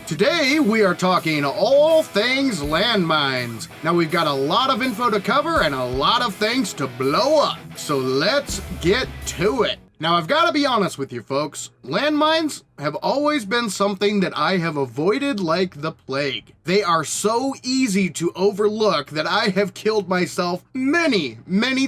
Today we are talking all things landmines. Now we've got a lot of info to cover and a lot of things to blow up, so let's get to it. Now I've got to be honest with you folks, landmines have always been something that I have avoided like the plague. They are so easy to overlook that I have killed myself many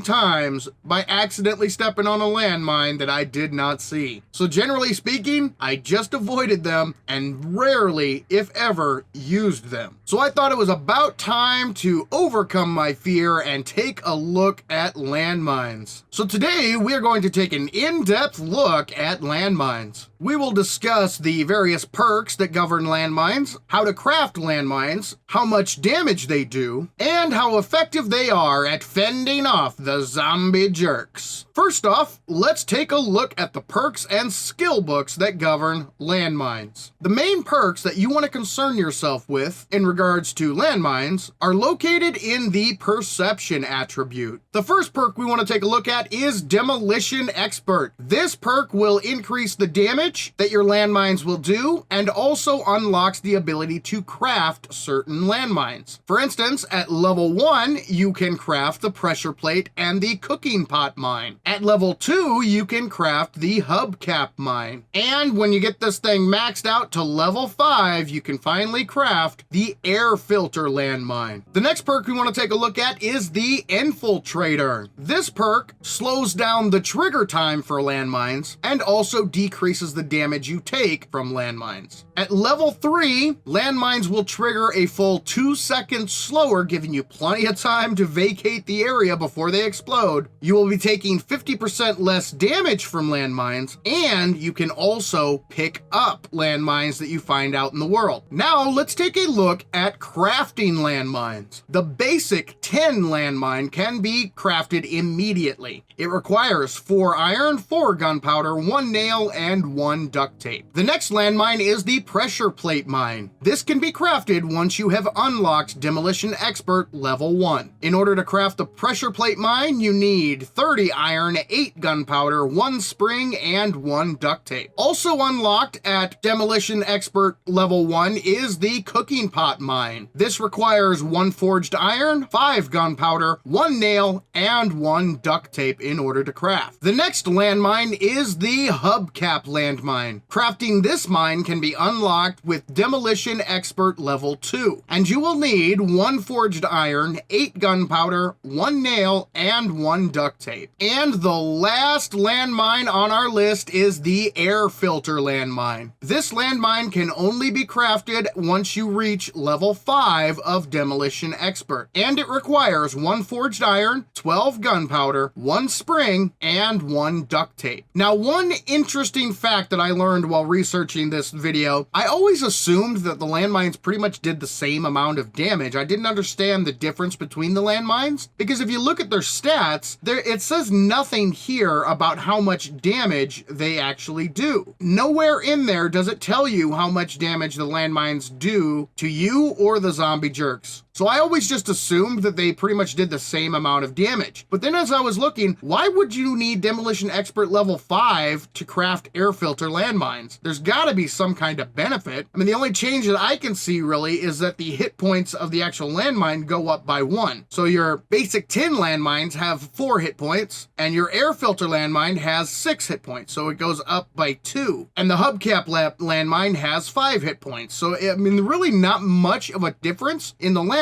times by accidentally stepping on a landmine that I did not see. So generally speaking, I just avoided them and rarely, if ever, used them. So I thought it was about time to overcome my fear and take a look at landmines. So today we are going to take an in-depth look at landmines. We will discuss the various perks that govern landmines, how to craft landmines, how much damage they do, and how effective they are at fending off the zombie jerks. First off, let's take a look at the perks and skill books that govern landmines. The main perks that you want to concern yourself with in regards to landmines are located in the perception attribute. The first perk we want to take a look at is Demolition Expert. This perk will increase the damage that your landmines will do and also unlocks the ability to craft certain landmines. For instance, at level 1, you can craft the pressure plate and the cooking pot mine. At level 2, you can craft the hubcap mine. And when you get this thing maxed out to level 5, you can finally craft the air filter landmine. The next perk we want to take a look at is the Infiltrator. This perk slows down the trigger time for landmines and also decreases the damage you take from landmines. At level 3, landmines will trigger a full 2 seconds slower, giving you plenty of time to vacate the area before they explode. You will be taking 50% less damage from landmines, and you can also pick up landmines that you find out in the world. Now, let's take a look at crafting landmines. The basic tin landmine can be crafted immediately. It requires 4 iron, 4 gunpowder, 1 nail, and 1 duct tape. The next landmine is the pressure plate mine. This can be crafted once you have unlocked Demolition Expert level 1. In order to craft the pressure plate mine, you need 30 iron, 8 gunpowder, 1 spring, and 1 duct tape. Also unlocked at Demolition Expert level 1 is the cooking pot mine. This requires 1 forged iron, 5 gunpowder, 1 nail, and 1 duct tape in order to craft. The next landmine is the hubcap landmine. Crafting this mine can be unlocked with Demolition Expert level 2, and you will need 1 forged iron, 8 gunpowder, 1 nail, and 1 duct tape. And the last landmine on our list is the air filter landmine. This landmine can only be crafted once you reach level 5 of Demolition Expert, and it requires 1 forged iron, 12 gunpowder, 1 spring, and 1 duct tape. Now, one interesting fact that I learned while researching this video, I always assumed that the landmines pretty much did the same amount of damage. I didn't understand the difference between the landmines, because if you look at their stats, it says nothing here about how much damage they actually do. Nowhere in there does it tell you how much damage the landmines do to you or the zombie jerks. So I always just assumed that they pretty much did the same amount of damage. But then as I was looking, why would you need Demolition Expert level 5 to craft air filter landmines? There's gotta be some kind of benefit. I mean, the only change that I can see really is that the hit points of the actual landmine go up by 1. So your basic tin landmines have 4 hit points, and your air filter landmine has 6 hit points. So it goes up by 2. And the hubcap landmine has 5 hit points. So, I mean, really not much of a difference in the landmines,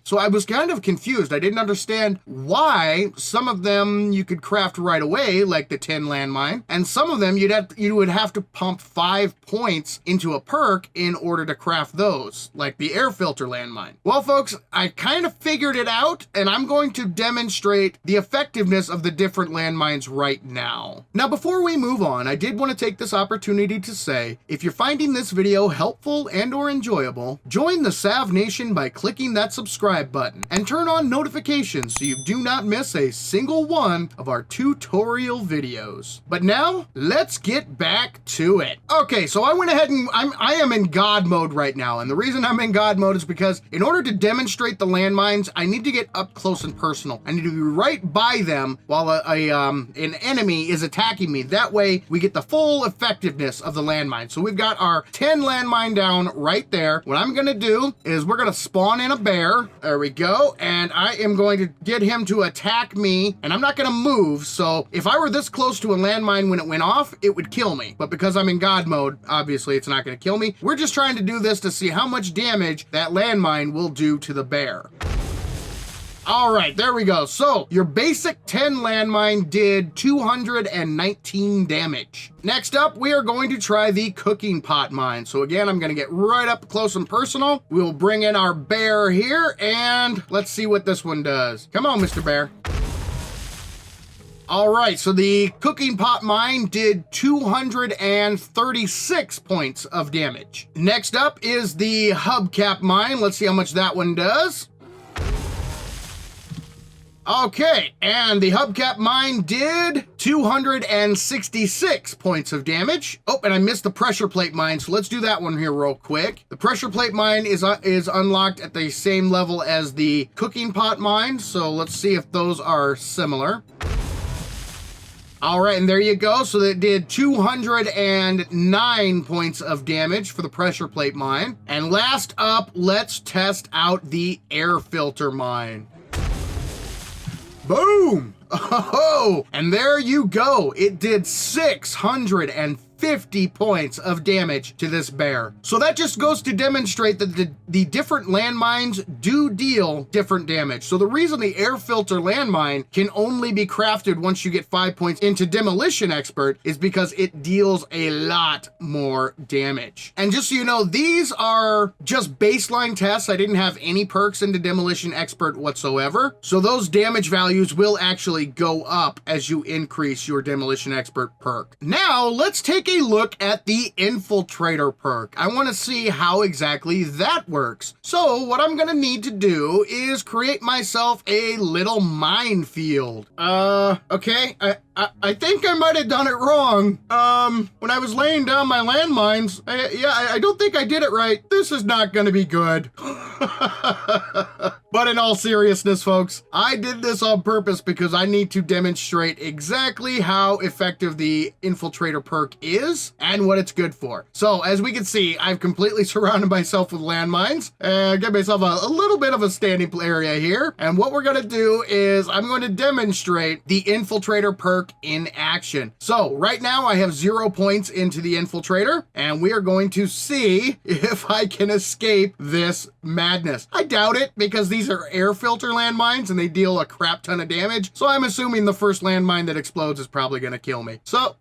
so I was kind of confused. I didn't understand why some of them you could craft right away, like the tin landmine, and some of them you would have to pump 5 points into a perk in order to craft those, like the air filter landmine. Well, folks, I kind of figured it out, and I'm going to demonstrate the effectiveness of the different landmines right now. Now, before we move on, I did want to take this opportunity to say, if you're finding this video helpful and or enjoyable, join the Sav Nation by clicking clicking that subscribe button and turn on notifications so you do not miss a single one of our tutorial videos. But now, let's get back to it. Okay, so I went ahead and I am in God mode right now, and the reason I'm in God mode is because in order to demonstrate the landmines, I need to get up close and personal. I need to be right by them while an enemy is attacking me. That way, we get the full effectiveness of the landmine. So we've got our 10 landmine down right there. What I'm gonna do is we're gonna spawn in a bear. There we go. And I am going to get him to attack me, and I'm not gonna move. So if I were this close to a landmine when it went off, it would kill me. But because I'm in God mode, obviously it's not gonna kill me. We're just trying to do this to see how much damage that landmine will do to the bear. All right, there we go. So your basic 10 landmine did 219 damage. Next up, we are going to try the cooking pot mine. So again, I'm gonna get right up close and personal. We'll bring in our bear here, and let's see what this one does. Come on, Mr. Bear. All right, so the cooking pot mine did 236 points of damage. Next up is the hubcap mine. Let's see how much that one does. Okay, and the hubcap mine did 266 points of damage. Oh, and I missed the pressure plate mine, so let's do that one here real quick. The pressure plate mine is unlocked at the same level as the cooking pot mine, so let's see if those are similar. All right, and there you go. So that did 209 points of damage for the pressure plate mine. And last up, let's test out the air filter mine. Boom! Oh, and there you go. It did 650 points of damage to this bear. So that just goes to demonstrate that the different landmines do deal different damage. So the reason the air filter landmine can only be crafted once you get 5 points into Demolition Expert is because it deals a lot more damage. And just so you know, these are just baseline tests. I didn't have any perks into Demolition Expert whatsoever. So those damage values will actually go up as you increase your Demolition Expert perk. Now, let's take a look at the Infiltrator perk. I want to see how exactly that works. So what I'm gonna need to do is create myself a little minefield. Okay, I think I might have done it wrong. When I was laying down my landmines, I don't think I did it right. This is not gonna be good. But in all seriousness, folks, I did this on purpose because I need to demonstrate exactly how effective the Infiltrator perk is and what it's good for. So as we can see, I've completely surrounded myself with landmines and get myself a little bit of a standing area here. And what we're gonna do is I'm going to demonstrate the Infiltrator perk in action. So right now I have 0 points into the Infiltrator, and we are going to see if I can escape this madness. I doubt it because these are air filter landmines and they deal a crap ton of damage. So I'm assuming the first landmine that explodes is probably gonna kill me. So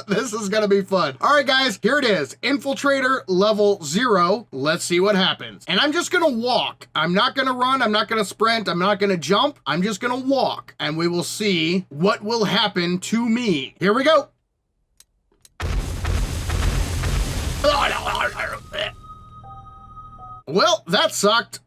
this is gonna be fun. All right, guys, here it is. Infiltrator level 0. Let's see what happens. And I'm just gonna walk. I'm not gonna run. I'm not gonna sprint. I'm not gonna jump. I'm just gonna walk, and we will see what will happen to me. Here we go. Well, that sucked.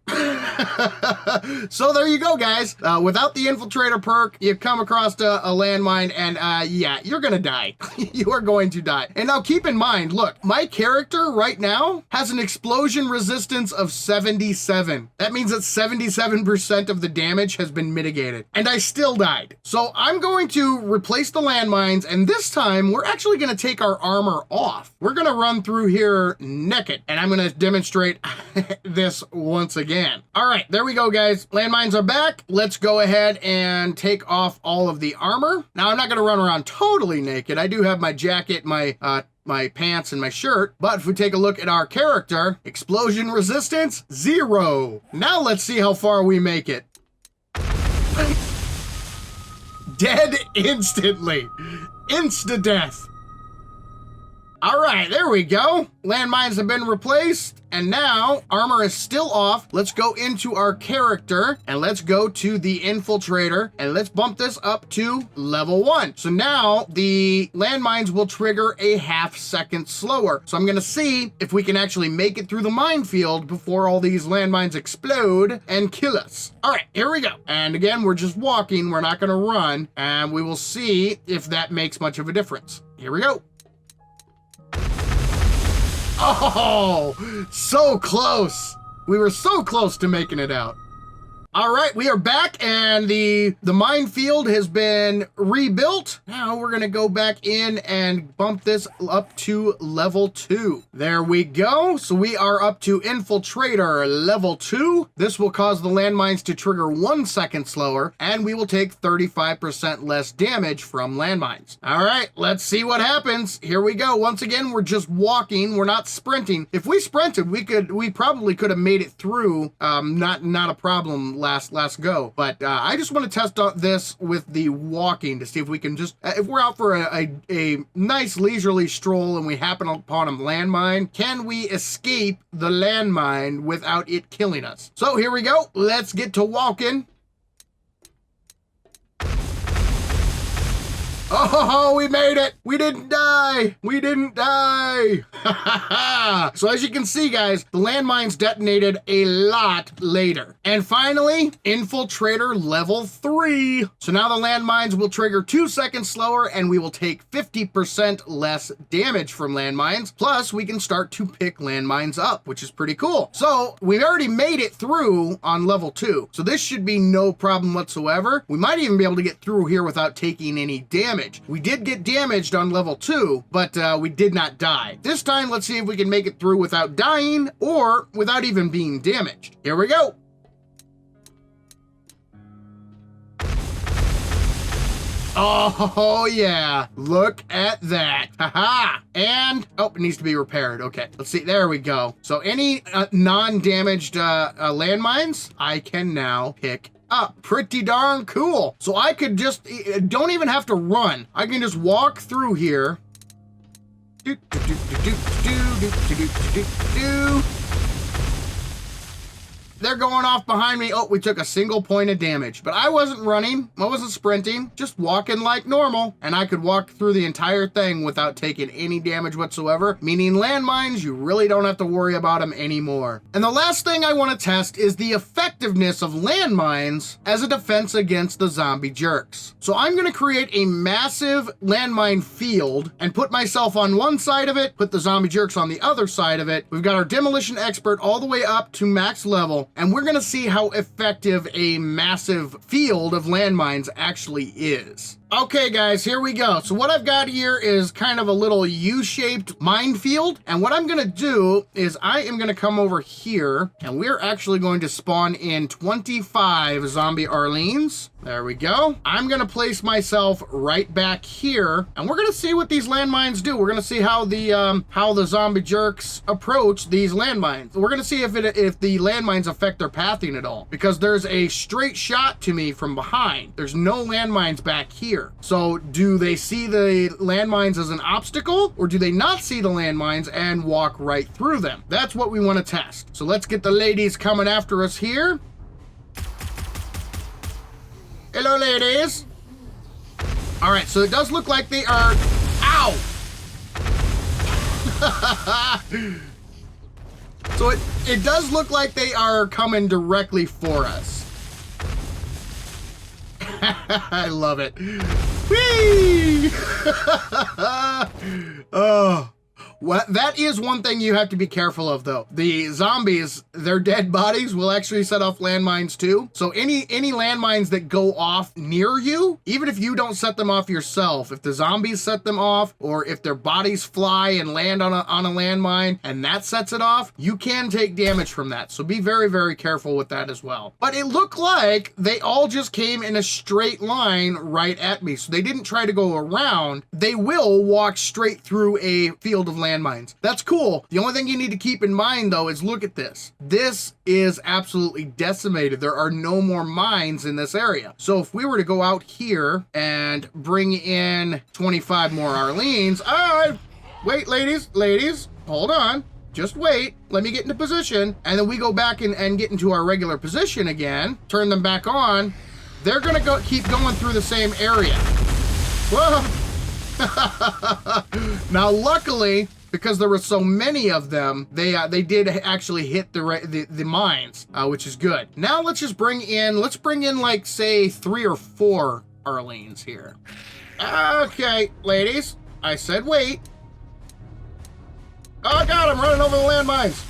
So there you go, guys. Without the Infiltrator perk, you've come across a landmine, and yeah, you're gonna die. You are going to die. And now keep in mind, look, my character right now has an explosion resistance of 77. That means that 77% of the damage has been mitigated, and I still died. So I'm going to replace the landmines, and this time we're actually gonna take our armor off. We're gonna run through here naked, and I'm gonna demonstrate this once again. All right, there we go, guys. Landmines are back. Let's go ahead and take off all of the armor. Now, I'm not gonna run around totally naked. I do have my jacket, my pants, and my shirt. But if we take a look at our character, explosion resistance, 0. Now let's see how far we make it. Dead instantly. Insta-death. All right, there we go. Landmines have been replaced, and now armor is still off. Let's go into our character, and let's go to the Infiltrator, and let's bump this up to level 1. So now the landmines will trigger a half-second slower. So I'm gonna see if we can actually make it through the minefield before all these landmines explode and kill us. All right, here we go. And again, we're just walking, we're not gonna run, and we will see if that makes much of a difference. Here we go. Oh, so close. We were so close to making it out. All right, we are back, and the minefield has been rebuilt. Now we're gonna go back in and bump this up to level 2. There we go. So we are up to Infiltrator level 2. This will cause the landmines to trigger 1 second slower, and we will take 35% less damage from landmines. All right, let's see what happens. Here we go. Once again, we're just walking. We're not sprinting. If we sprinted, we probably could have made it through. Not a problem last go, but I just want to test out this with the walking to see if we can just if we're out for a nice leisurely stroll and we happen upon a landmine, can we escape the landmine without it killing us? So here we go, let's get to walking. Oh, we made it. We didn't die. We didn't die. So as you can see, guys, the landmines detonated a lot later. And finally, Infiltrator level 3. So now the landmines will trigger 2 seconds slower, and we will take 50% less damage from landmines. Plus, we can start to pick landmines up, which is pretty cool. So we've already made it through on level 2. So this should be no problem whatsoever. We might even be able to get through here without taking any damage. We did get damaged on level 2, but we did not die. This time, let's see if we can make it through without dying or without even being damaged. Here we go. Oh, yeah. Look at that. Haha. And, oh, it needs to be repaired. Okay, let's see. There we go. So any non-damaged landmines, I can now pick up. Pretty darn cool. So I could just, don't even have to run. I can just walk through here. They're going off behind me. Oh, we took a single point of damage, but I wasn't running. I wasn't sprinting, just walking like normal. And I could walk through the entire thing without taking any damage whatsoever, meaning landmines, you really don't have to worry about them anymore. And the last thing I want to test is the effectiveness of landmines as a defense against the zombie jerks. So I'm going to create a massive landmine field and put myself on one side of it, put the zombie jerks on the other side of it. We've got our demolition expert all the way up to max level. And we're gonna see how effective a massive field of landmines actually is. Okay, guys, here we go. So what I've got here is kind of a little U-shaped minefield. And what I'm gonna do is I am gonna come over here, and we're actually going to spawn in 25 zombie Arlenes. There we go. I'm gonna place myself right back here, and we're gonna see what these landmines do. We're gonna see how the zombie jerks approach these landmines. We're gonna see if the landmines affect their pathing at all, because there's a straight shot to me from behind. There's no landmines back here. So do they see the landmines as an obstacle, or do they not see the landmines and walk right through them? That's what we want to test. So let's get the ladies coming after us here. Hello, ladies. All right, so it does look like they are... Ow! So it does look like they are coming directly for us. I love it. Whee! Oh. Well, that is one thing you have to be careful of, though. The zombies, their dead bodies will actually set off landmines too. So any landmines that go off near you, even if you don't set them off yourself, if the zombies set them off, or if their bodies fly and land on a landmine and that sets it off, you can take damage from that. So be very, very careful with that as well. But it looked like they all just came in a straight line right at me. So they didn't try to go around. They will walk straight through a field of landmines. That's cool. The only thing you need to keep in mind, though, is look at this. This is absolutely decimated. There are no more mines in this area. So if we were to go out here and bring in 25 more Arlenes, Wait, ladies, hold on. Just wait. Let me get into position. And then we go back and get into our regular position again. Turn them back on. They're going to keep going through the same area. Whoa. Now, luckily, because there were so many of them, they did actually hit the mines, which is good. Now let's just bring in, like, say 3 or 4 Arlenes here. Okay, ladies, I said wait. Oh God, I'm running over the landmines.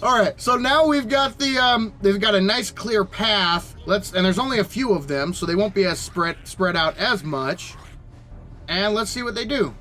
All right, so now we've got they've got a nice clear path. And there's only a few of them, so they won't be as spread out as much. And let's see what they do.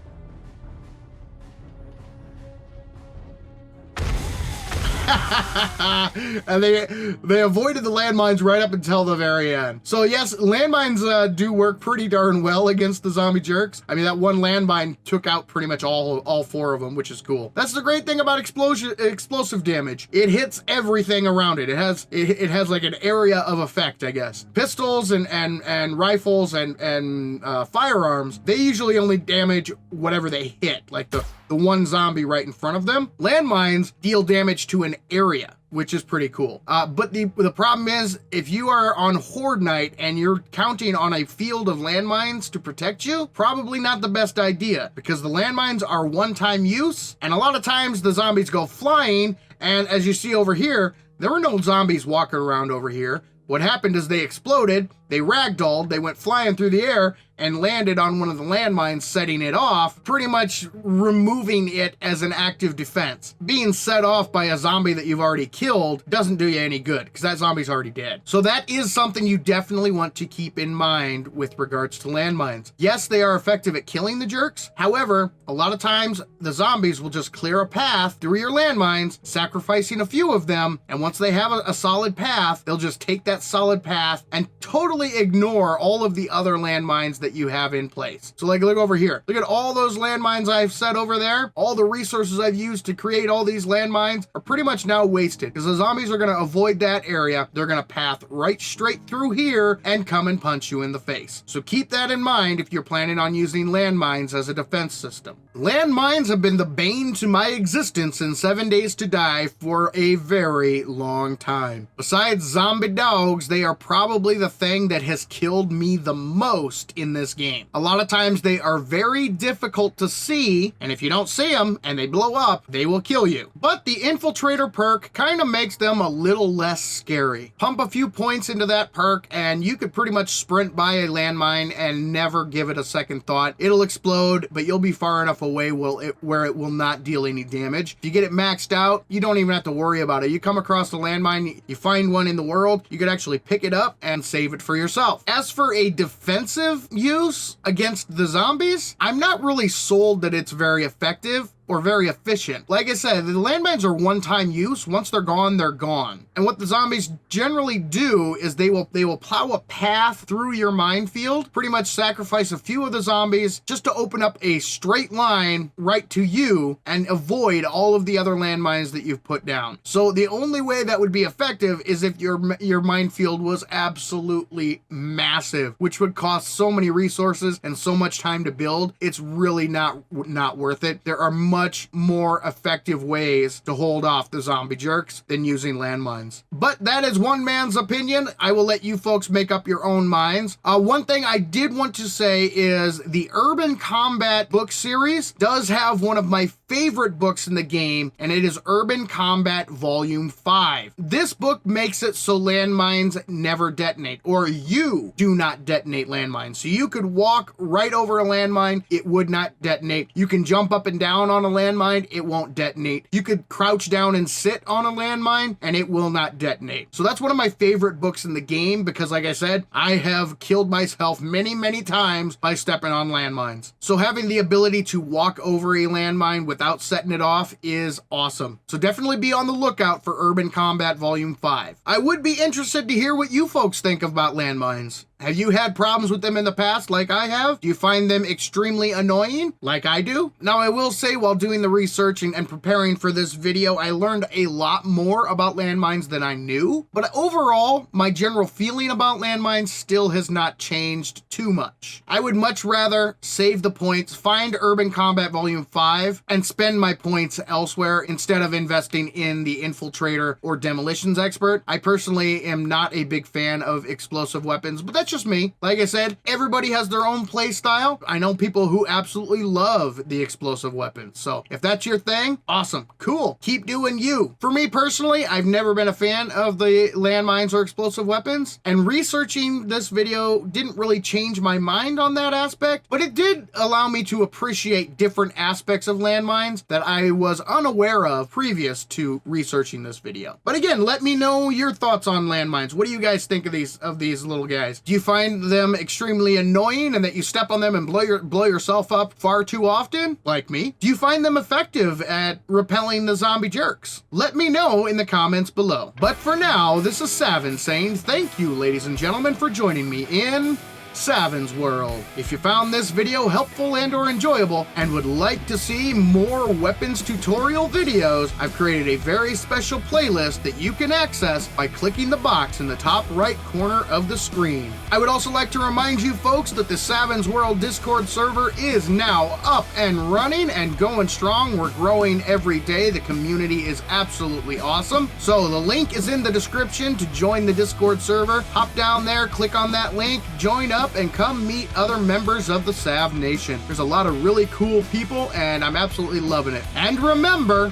And they avoided the landmines right up until the very end. So yes, landmines do work pretty darn well against the zombie jerks. I mean, that one landmine took out pretty much all 4 of them, which is cool. That's the great thing about explosive damage. It hits everything around it. It has like an area of effect, I guess. Pistols and rifles and firearms, they usually only damage whatever they hit, like the one zombie right in front of them. Landmines deal damage to an area, which is pretty cool. But the problem is, if you are on Horde Night and you're counting on a field of landmines to protect you, probably not the best idea, because the landmines are one-time use, and a lot of times the zombies go flying, and as you see over here, there were no zombies walking around over here. What happened is they exploded, they ragdolled, they went flying through the air and landed on one of the landmines, setting it off, pretty much removing it as an active defense. Being set off by a zombie that you've already killed doesn't do you any good, because that zombie's already dead. So that is something you definitely want to keep in mind with regards to landmines. Yes, they are effective at killing the jerks. However, a lot of times the zombies will just clear a path through your landmines, sacrificing a few of them, and once they have a solid path, they'll just take that solid path and totally ignore all of the other landmines that you have in place. So like, look over here. Look at all those landmines I've set over there. All the resources I've used to create all these landmines are pretty much now wasted, because the zombies are going to avoid that area. They're going to path right straight through here and come and punch you in the face. So keep that in mind if you're planning on using landmines as a defense system. Landmines have been the bane to my existence in 7 Days to Die for a very long time. Besides zombie dogs, they are probably the thing that has killed me the most in this game. A lot of times they are very difficult to see, and if you don't see them and they blow up, they will kill you. But the Infiltrator perk kind of makes them a little less scary. Pump a few points into that perk and you could pretty much sprint by a landmine and never give it a second thought. It'll explode, but you'll be far enough away where it will not deal any damage. If you get it maxed out, you don't even have to worry about it. You come across a landmine, you find one in the world, you could actually pick it up and save it for yourself. As for a defensive use against the zombies, I'm not really sold that it's very effective or very efficient. Like I said, the landmines are one-time use. Once they're gone, they're gone. And what the zombies generally do is they will plow a path through your minefield, pretty much sacrifice a few of the zombies just to open up a straight line right to you and avoid all of the other landmines that you've put down. So the only way that would be effective is if your minefield was absolutely massive, which would cost so many resources and so much time to build. It's really not worth it. There are much more effective ways to hold off the zombie jerks than using landmines. But that is one man's opinion. I will let you folks make up your own minds. One thing I did want to say is the Urban Combat book series does have one of my favorite books in the game, and it is Urban Combat Volume 5. This book makes it so landmines never detonate, or you do not detonate landmines. So you could walk right over a landmine, it would not detonate. You can jump up and down on a landmine, it won't detonate. You could crouch down and sit on a landmine and it will not detonate. So that's one of my favorite books in the game because, like I said, I have killed myself many times by stepping on landmines. So having the ability to walk over a landmine without setting it off is awesome. So definitely be on the lookout for Urban Combat Volume 5. I would be interested to hear what you folks think about landmines. Have you had problems with them in the past like I have? Do you find them extremely annoying like I do? Now I will say, while while doing the research and preparing for this video, I learned a lot more about landmines than I knew. But overall, my general feeling about landmines still has not changed too much. I would much rather save the points, find Urban Combat Volume 5, and spend my points elsewhere instead of investing in the Infiltrator or Demolitions Expert. I personally am not a big fan of explosive weapons, but that's just me. Like I said, everybody has their own play style. I know people who absolutely love the explosive weapons. So if that's your thing, awesome, cool, keep doing you. For me personally, I've never been a fan of the landmines or explosive weapons, and researching this video didn't really change my mind on that aspect, but it did allow me to appreciate different aspects of landmines that I was unaware of previous to researching this video. But again, let me know your thoughts on landmines. What do you guys think of these little guys? Do you find them extremely annoying and that you step on them and blow yourself up far too often, like me? Do you find them effective at repelling the zombie jerks? Let me know in the comments below. But for now, this is Saven saying thank you, ladies and gentlemen, for joining me in Saven's World. If you found this video helpful and or enjoyable and would like to see more weapons tutorial videos, I've created a very special playlist that you can access by clicking the box in the top right corner of the screen. I would also like to remind you folks that the Saven's World Discord server is now up and running and going strong. We're growing every day. The community is absolutely awesome. So the link is in the description to join the Discord server. Hop down there, click on that link, join up, and come meet other members of the Sav Nation. There's a lot of really cool people, and I'm absolutely loving it. And remember,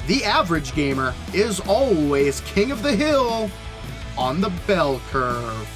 the average gamer is always king of the hill on the bell curve.